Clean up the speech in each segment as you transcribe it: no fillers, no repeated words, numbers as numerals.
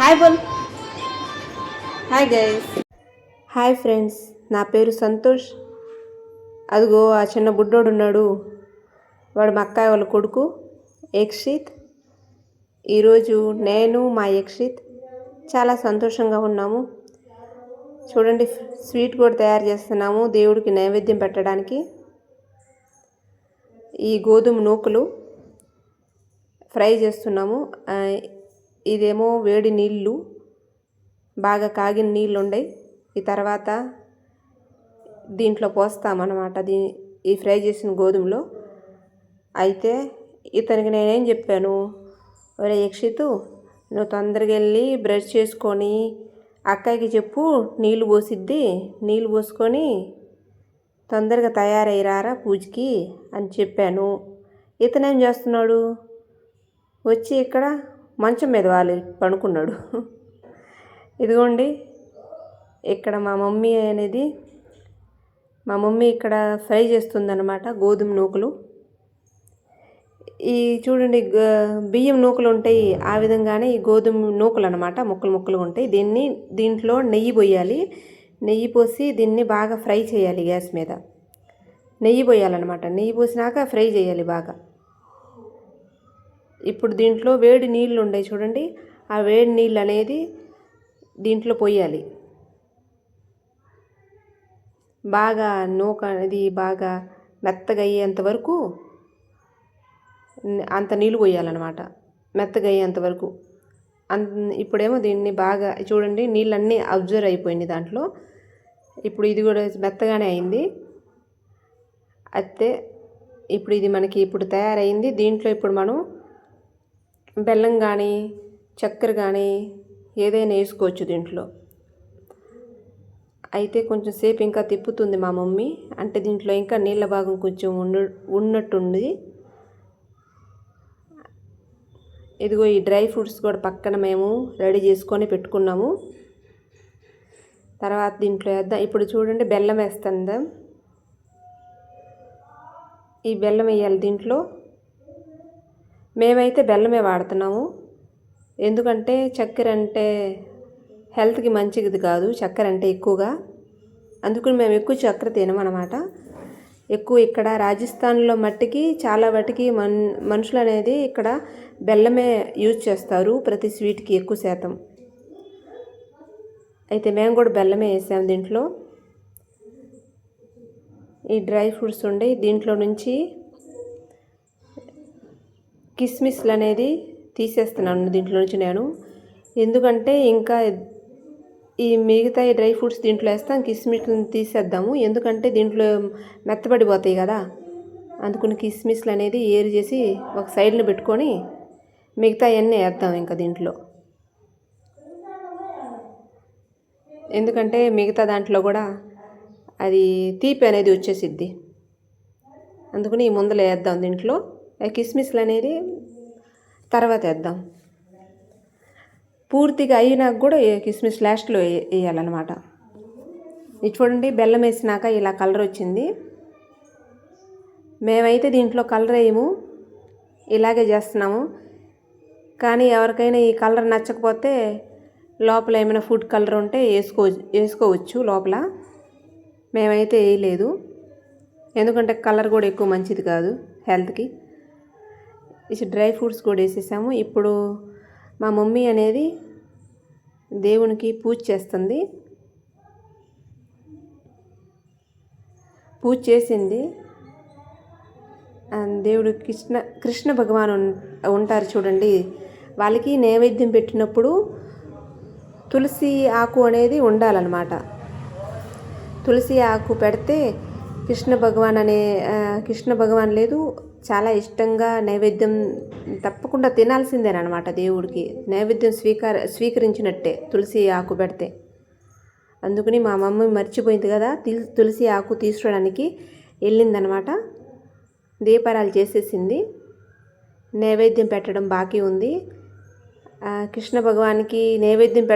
Hi బోల్. Hi guys. Hi friends, నా పేరు సంతోష్. అదిగో ఆ చిన్న బుడ్డోడు ఉన్నాడు, వాడు మా అక్కయ్య వాళ్ళ కొడుకు యక్షిత్. ఈరోజు నేను మా యక్షిత్ చాలా సంతోషంగా ఉన్నాము. చూడండి, స్వీట్ కూడా తయారు చేస్తున్నాము దేవుడికి నైవేద్యం పెట్టడానికి. ఈ గోధుమ నూకలు ఫ్రై చేస్తున్నాము. ఇదేమో వేడి నీళ్ళు, బాగా కాగిన నీళ్ళు ఉన్నాయి. ఈ తర్వాత దీంట్లో పోస్తామన్నమాట ఈ ఫ్రై చేసిన గోధుమలో. అయితే ఇతనికి నేనేం చెప్పాను, ఒరే యక్షితు, నువ్వు తొందరగా వెళ్ళి బ్రష్ చేసుకొని అక్కకి చెప్పు నీళ్ళు పోసిద్ది, నీళ్ళు పోసుకొని తొందరగా తయారయ్యారా పూజకి అని చెప్పాను. ఇతనేం చేస్తున్నాడు, వచ్చి ఇక్కడ మంచం మీద వాలి పడుకున్నాడు. ఇదిగోండి, ఇక్కడ మా మమ్మీ ఇక్కడ ఫ్రై చేస్తుందన్నమాట గోధుమ నూకలు. ఈ చూడండి, బియ్యం నూకలు ఉంటాయి, ఆ విధంగానే ఈ గోధుమ నూకలు అనమాట ముక్కలు ముక్కలు ఉంటాయి. దీంట్లో నెయ్యి పోయాలి. నెయ్యి పోసి దీన్ని బాగా ఫ్రై చేయాలి. గ్యాస్ మీద నెయ్యి పోయాలన్నమాట. నెయ్యి పోసినాక ఫ్రై చేయాలి బాగా. ఇప్పుడు దీంట్లో వేడి నీళ్ళు ఉన్నాయి చూడండి, ఆ వేడి నీళ్ళు అనేది దీంట్లో పోయాలి. బాగా నూక అనేది బాగా మెత్తగా అయ్యేంత వరకు అంత నీళ్ళు పోయాలన్నమాట, మెత్తగా అయ్యేంత వరకు. ఇప్పుడేమో దీన్ని బాగా చూడండి, నీళ్ళన్నీ అబ్జర్వ్ అయిపోయింది దాంట్లో. ఇప్పుడు ఇది కూడా మెత్తగానే అయింది. అయితే ఇప్పుడు ఇది మనకి ఇప్పుడు తయారైంది. దీంట్లో ఇప్పుడు మనం బెల్లం కానీ చక్కెర కానీ ఏదైనా వేసుకోవచ్చు దీంట్లో. అయితే కొంచెం సేపు ఇంకా తిప్పుతుంది మా మమ్మీ, అంటే దీంట్లో ఇంకా నీళ్ళ భాగం కొంచెం ఉన్నట్టుంది. ఇదిగో ఈ డ్రై ఫ్రూట్స్ కూడా పక్కన మేము రెడీ చేసుకొని పెట్టుకున్నాము. తర్వాత దీంట్లో వేద్దాం. ఇప్పుడు చూడండి, బెల్లం వేస్తుందా. ఈ బెల్లం వేయాలి దీంట్లో. మేమైతే బెల్లమే వాడుతున్నాము, ఎందుకంటే చక్కెర అంటే హెల్త్కి మంచిది కాదు చక్కెర అంటే ఎక్కువగా. అందుకని మేము ఎక్కువ చక్కెర తినమన్నమాట. ఎక్కువ ఇక్కడ రాజస్థాన్లో మట్టికి చాలా వాటికి మనుషులు అనేది ఇక్కడ బెల్లమే యూజ్ చేస్తారు ప్రతి స్వీట్కి ఎక్కువ శాతం. అయితే మేము కూడా బెల్లమే వేసాము దీంట్లో. ఈ డ్రై ఫ్రూట్స్ ఉండి దీంట్లో నుంచి కిస్మిస్లు అనేది తీసేస్తున్నాను దీంట్లో నుంచి నేను, ఎందుకంటే ఇంకా ఈ మిగతా ఈ డ్రై ఫ్రూట్స్ దీంట్లో వేస్తాం, కిస్మిస్లను తీసేద్దాము, ఎందుకంటే దీంట్లో మెత్తబడిపోతాయి కదా. అందుకని కిస్మిస్లు అనేది ఏరు చేసి ఒక సైడ్లో పెట్టుకొని మిగతా అన్నీ వేద్దాం ఇంకా దీంట్లో. ఎందుకంటే మిగతా దాంట్లో కూడా అది తీపి అనేది వచ్చేసిద్ది, అందుకని ఈ ముందర వేద్దాం దీంట్లో. కిస్మిస్లు అనేది తర్వాత వేద్దాం. పూర్తిగా అయినాక కూడా కిస్మిస్ లాస్ట్లో వేయాలన్నమాట. ఇది చూడండి, బెల్లం వేసినాక ఇలా కలర్ వచ్చింది. మేమైతే దీంట్లో కలర్ వేయము, ఇలాగే చేస్తున్నాము. కానీ ఎవరికైనా ఈ కలర్ నచ్చకపోతే లోపల ఏమైనా ఫుడ్ కలర్ ఉంటే వేసుకోవచ్చు లోపల. మేమైతే వేయలేదు, ఎందుకంటే కలర్ కూడా ఎక్కువ మంచిది కాదు హెల్త్కి. డ్రై ఫ్రూట్స్ కూడా వేసేసాము. ఇప్పుడు మా మమ్మీ అనేది దేవునికి పూజ చేస్తుంది. పూజ చేసింది. దేవుడు కృష్ణ భగవాన్ ఉంటారు చూడండి, వాళ్ళకి నైవేద్యం పెట్టినప్పుడు తులసి ఆకు అనేది ఉండాలన్నమాట. తులసి ఆకు పెడితే కృష్ణ భగవాన్ లేదు, చాలా ఇష్టంగా నైవేద్యం తప్పకుండా తినాల్సిందేనమాట. దేవుడికి నైవేద్యం స్వీకరించినట్టే తులసి ఆకు పెడితే. అందుకని మా మమ్మీ మర్చిపోయింది కదా, తులసి ఆకు తీసుకోవడానికి వెళ్ళిందనమాట. దీపారాలు చేసేసింది, నైవేద్యం పెట్టడం బాకీ ఉంది. కృష్ణ భగవానికి నైవేద్యం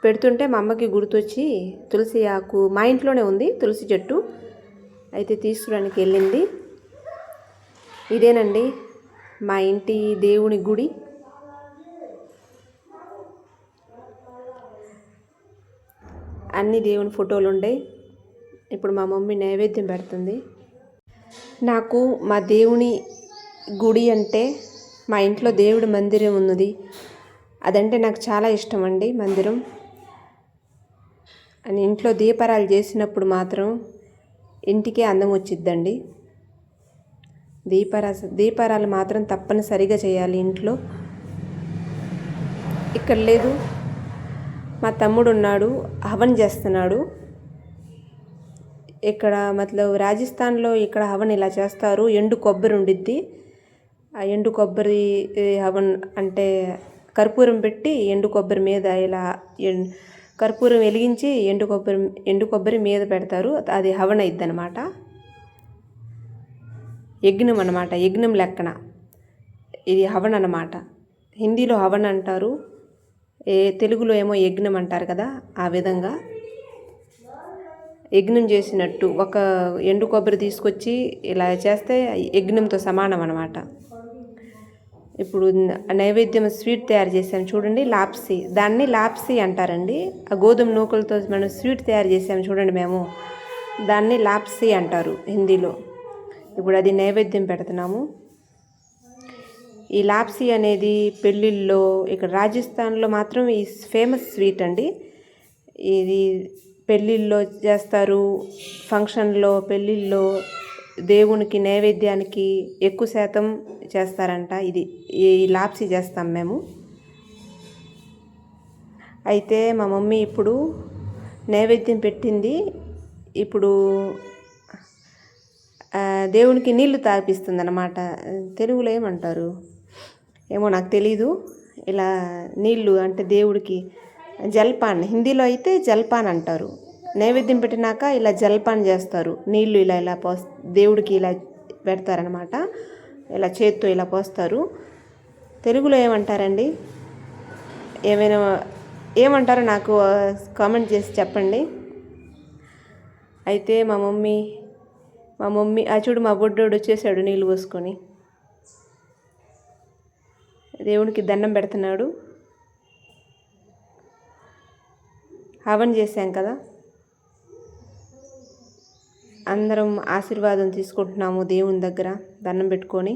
పెడుతుంటే మా అమ్మకి గుర్తొచ్చి తులసి ఆకు మా ఇంట్లోనే ఉంది, తులసి చెట్టు, అయితే తీసుకురానికి వెళ్ళింది. ఇదేనండి మా ఇంటి దేవుని గుడి. అన్ని దేవుని ఫోటోలు ఉండేవి. ఇప్పుడు మా మమ్మీ నైవేద్యం పెడుతుంది. నాకు మా దేవుని గుడి అంటే, మా ఇంట్లో దేవుడి మందిరం ఉన్నది, అదంటే నాకు చాలా ఇష్టం అండి. మందిరం అని ఇంట్లో దీపారాలు చేసినప్పుడు మాత్రం ఇంటికే అందం వచ్చిద్దండి. దీపారాలు మాత్రం తప్పనిసరిగా చేయాలి ఇంట్లో. ఇక్కడ లేదు, మా తమ్ముడు ఉన్నాడు, హవన్ చేస్తున్నాడు. ఇక్కడ రాజస్థాన్లో ఇక్కడ హవన్ ఇలా చేస్తారు. ఎండు కొబ్బరి ఉండిద్ది. ఆ ఎండు కొబ్బరి హవన్ అంటే కర్పూరం పెట్టి ఎండు కొబ్బరి మీద ఇలా కర్పూరం వెలిగించి ఎండు కొబ్బరి మీద పెడతారు. అది హవన్ అయిద్ది అనమాట. యజ్ఞం అన్నమాట, యజ్ఞం లెక్కన ఇది హవన్ అన్నమాట. హిందీలో హవన్ అంటారు, తెలుగులో ఏమో యజ్ఞం అంటారు కదా. ఆ విధంగా యజ్ఞం చేసినట్టు ఒక ఎండు కొబ్బరి తీసుకొచ్చి ఇలా చేస్తే యజ్ఞంతో సమానం అన్నమాట. ఇప్పుడు నైవేద్యం స్వీట్ తయారు చేసాము చూడండి, లాప్సీ. దాన్ని లాప్సీ అంటారండి. ఆ గోధుమ నూకలతో మనం స్వీట్ తయారు చేసాము చూడండి, మేము దాన్ని లాప్సీ అంటారు హిందీలో. ఇప్పుడు అది నైవేద్యం పెడుతున్నాము. ఈ లాప్సీ అనేది పెళ్ళిళ్ళలో, ఇక్కడ రాజస్థాన్లో మాత్రం ఈ ఫేమస్ స్వీట్ అండి. ఇది పెళ్ళిళ్ళలో చేస్తారు, ఫంక్షన్లో, పెళ్ళిళ్ళలో దేవునికి నైవేద్యానికి ఎక్కువ శాతం చేస్తారంట. ఈ లాప్సీ చేస్తాం మేము. అయితే మా మమ్మీ ఇప్పుడు నైవేద్యం పెట్టింది. ఇప్పుడు దేవునికి నీళ్లు తాగిపిస్తుంది అన్నమాట. తెలుగులో ఏమంటారు ఏమో నాకు తెలీదు. ఇలా నీళ్ళు అంటే దేవుడికి జల్పాన్, హిందీలో అయితే జల్పాన్ అంటారు. నైవేద్యం పెట్టినాక ఇలా జల్పాన్ చేస్తారు. నీళ్ళు ఇలా దేవుడికి ఇలా పెడతారనమాట. ఇలా చేత్తో ఇలా పోస్తారు. తెలుగులో ఏమంటారండి, ఏమంటారో నాకు కామెంట్ చేసి చెప్పండి. అయితే మా మమ్మీ చూడు, మా బొడ్డోడు వచ్చేసాడు నీళ్ళు పోసుకొని. దేవునికి దండం పెడుతున్నాడు. హవన్ చేశాం కదా, అందరం ఆశీర్వాదం తీసుకుంటున్నాము దేవుని దగ్గర దండం పెట్టుకొని.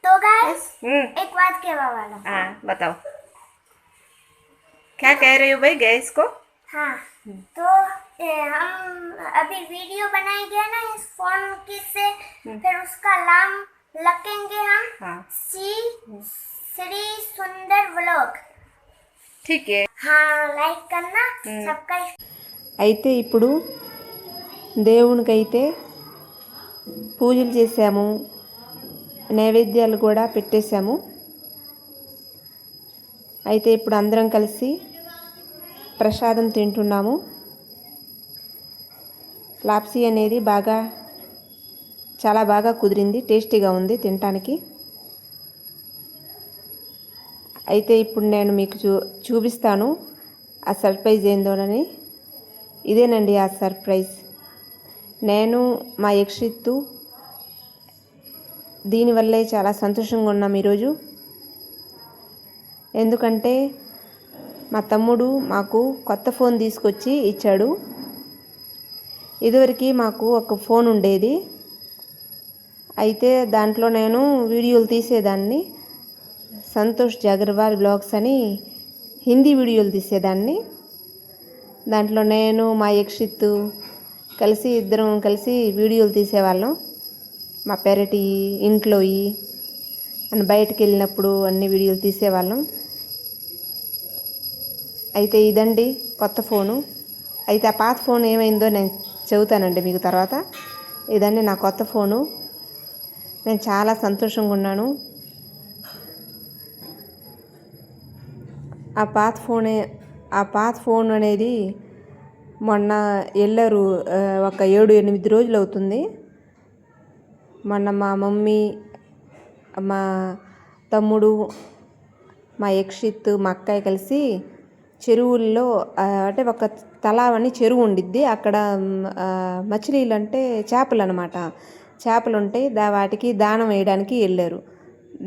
तो गाइस एक बात कहवा वाला। हाँ बताओ, क्या कह रहे हो भाई गैस को? हाँ तो हम अभी वीडियो बनाएंगे ना इस फोन की से, फिर उसका नाम रखेंगे हम। हाँ श्री सुंदर व्लॉग। ठीक है, हाँ लाइक करना सबका। అయితే ఇప్పుడు దేవునికైతే పూజలు చేసాము, నైవేద్యాలు కూడా పెట్టేశాము. అయితే ఇప్పుడు అందరం కలిసి ప్రసాదం తింటున్నాము. లాప్సీ అనేది చాలా బాగా కుదిరింది, టేస్టీగా ఉంది తినటానికి. అయితే ఇప్పుడు నేను మీకు చూపిస్తాను ఆ సర్ప్రైజ్ ఏందోనని. ఇదేనండి ఆ సర్ప్రైజ్. నేను మా యక్షిత్తు దీనివల్లే చాలా సంతోషంగా ఉన్నాం ఈరోజు. ఎందుకంటే మా తమ్ముడు మాకు కొత్త ఫోన్ తీసుకొచ్చి ఇచ్చాడు. ఇదివరకు మాకు ఒక ఫోన్ ఉండేది. అయితే దాంట్లో నేను వీడియోలు తీసేదాన్ని. సంతోష్ జాగర్వాల్ బ్లాగ్స్ అని హిందీ వీడియోలు తీసేదాన్ని. దాంట్లో నేను మా యక్షిత్తు ఇద్దరం కలిసి వీడియోలు తీసేవాళ్ళం. మా పెరటి ఇంట్లో అని బయటకు వెళ్ళినప్పుడు అన్ని వీడియోలు తీసేవాళ్ళం. అయితే ఇదండి కొత్త ఫోను. అయితే ఆ పాత ఫోన్ ఏమైందో నేను చెబుతానండి మీకు తర్వాత. ఇదండి నా కొత్త ఫోను. నేను చాలా సంతోషంగా ఉన్నాను. ఆ పాత ఫోన్ అనేది మొన్న వెళ్ళారు, ఒక 7-8 రోజులు అవుతుంది. మొన్న మా మమ్మీ, మా తమ్ముడు, మా యక్షిత్, మా అక్కయ్య కలిసి చెరువుల్లో అంటే ఒక తలావని చెరువు ఉండిద్ది. అక్కడ మచిలీలు అంటే చేపలు అనమాట. చేపలు ఉంటాయి. వాటికి దానం వేయడానికి వెళ్ళారు.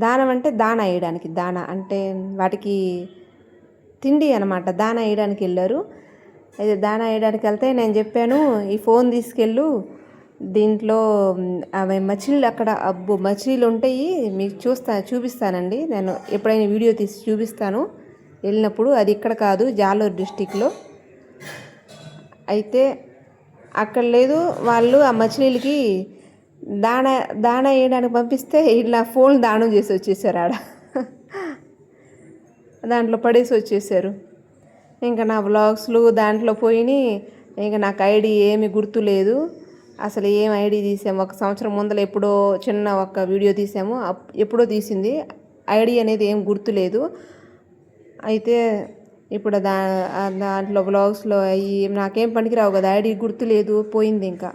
దానం అంటే దానా వేయడానికి, దానా అంటే వాటికి తిండి అనమాట. దానా వేయడానికి వెళ్ళారు. అయితే దానా వేయడానికి వెళ్తే నేను చెప్పాను, ఈ ఫోన్ తీసుకెళ్ళు, దీంట్లో అవి మచిలీలు అక్కడ మచిలీలు ఉంటాయి, మీకు చూపిస్తానండి. నేను ఎప్పుడైనా వీడియో తీసి చూపిస్తాను వెళ్ళినప్పుడు. అది ఇక్కడ కాదు, జాలూరు డిస్టిక్లో. అయితే అక్కడ లేదు. వాళ్ళు ఆ మచిలీలకి దానా వేయడానికి పంపిస్తే ఇలా ఫోన్ దానం చేసి వచ్చేసారు. ఆడ దాంట్లో పడేసి వచ్చేసారు. ఇంకా నా వ్లాగ్స్లు దాంట్లో పోయినాయి. ఇంకా నాకు ఐడి ఏమి గుర్తు లేదు. అసలు ఏం ఐడి తీసాము, 1 సంవత్సరం ముందర ఎప్పుడో చిన్న ఒక వీడియో తీసాము, ఎప్పుడో తీసింది. ఐడి అనేది ఏం గుర్తులేదు. అయితే ఇప్పుడు దాంట్లో వ్లాగ్స్లో అవి నాకేం పనికిరావు కదా, ఐడి గుర్తులేదు, పోయింది ఇంకా.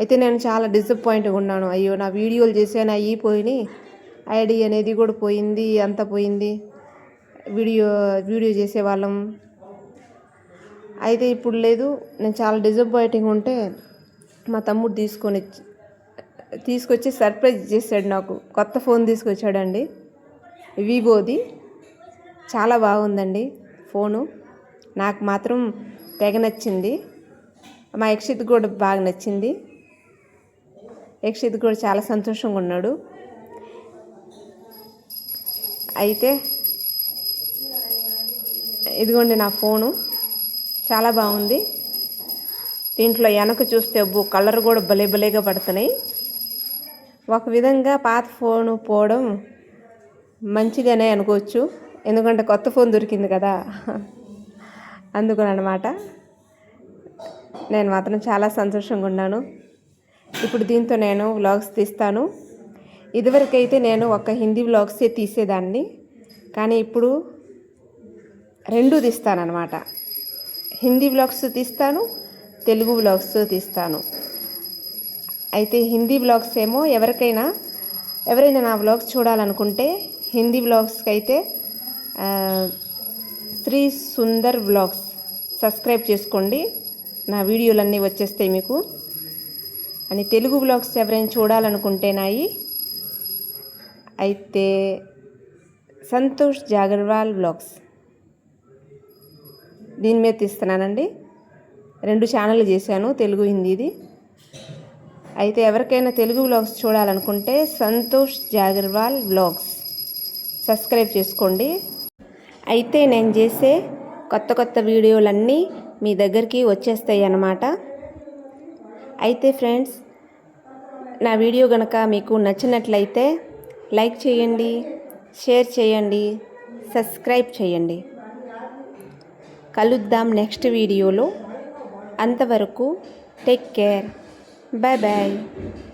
అయితే నేను చాలా డిసప్పాయింట్గా ఉన్నాను. అయ్యో, నా వీడియోలు చేసాను, అవి పోయినాయి, ఐడి అనేది కూడా పోయింది, అంతా పోయింది. వీడియో చేసేవాళ్ళం. అయితే ఇప్పుడు లేదు. నేను చాలా డిసప్పాయింటింగ్ ఉంటే మా తమ్ముడు తీసుకొచ్చి సర్ప్రైజ్ చేశాడు నాకు. కొత్త ఫోన్ తీసుకొచ్చాడండి, వివోది. చాలా బాగుందండి ఫోను. నాకు మాత్రం తెగ నచ్చింది. మా యక్షిత్ కూడా బాగా నచ్చింది. యక్షిత్ కూడా చాలా సంతోషంగా ఉన్నాడు. అయితే ఇదిగోండి నా ఫోను, చాలా బాగుంది. దీంట్లో వెనక చూస్తే కలర్ కూడా భలేగా పడుతున్నాయి. ఒక విధంగా పాత ఫోను పోవడం మంచిదనే అనుకోవచ్చు. ఎందుకంటే కొత్త ఫోన్ దొరికింది కదా, అందుకని అన్నమాట. నేను మాత్రం చాలా సంతోషంగా ఉన్నాను. ఇప్పుడు దీంతో నేను వ్లాగ్స్ తీస్తాను. ఇదివరకైతే నేను ఒక హిందీ వ్లాగ్సే తీసేదాన్ని, కానీ ఇప్పుడు 2 తీస్తానన్నమాట. హిందీ వ్లాగ్స్ తీస్తాను, తెలుగు వ్లాగ్స్ తీస్తాను. అయితే హిందీ వ్లాగ్స్ ఏమో ఎవరైనా నా వ్లాగ్స్ చూడాలనుకుంటే హిందీ వ్లాగ్స్కి అయితే శ్రీ సుందర్ వ్లాగ్స్ సబ్స్క్రైబ్ చేసుకోండి, నా వీడియోలన్నీ వచ్చేస్తాయి మీకు. అని తెలుగు వ్లాగ్స్ ఎవరైనా చూడాలనుకుంటే అయితే సంతోష్ జాగర్వాల్ వ్లాగ్స్ దీని మీద తీస్తున్నానండి. 2 ఛానళ్ళు చేశాను, తెలుగు హిందీది. అయితే ఎవరికైనా తెలుగు వ్లాగ్స్ చూడాలనుకుంటే సంతోష్ జాగర్వాల్ వ్లాగ్స్ సబ్స్క్రైబ్ చేసుకోండి. అయితే నేను చేసే కొత్త వీడియోలన్నీ మీ దగ్గరికి వచ్చేస్తాయి అన్నమాట. అయితే ఫ్రెండ్స్, నా వీడియో కనుక మీకు నచ్చినట్లయితే లైక్ చేయండి, షేర్ చేయండి, సబ్స్క్రైబ్ చేయండి. కలుద్దాం నెక్స్ట్ వీడియోలో. అంతవరకు టేక్ కేర్. Bye bye.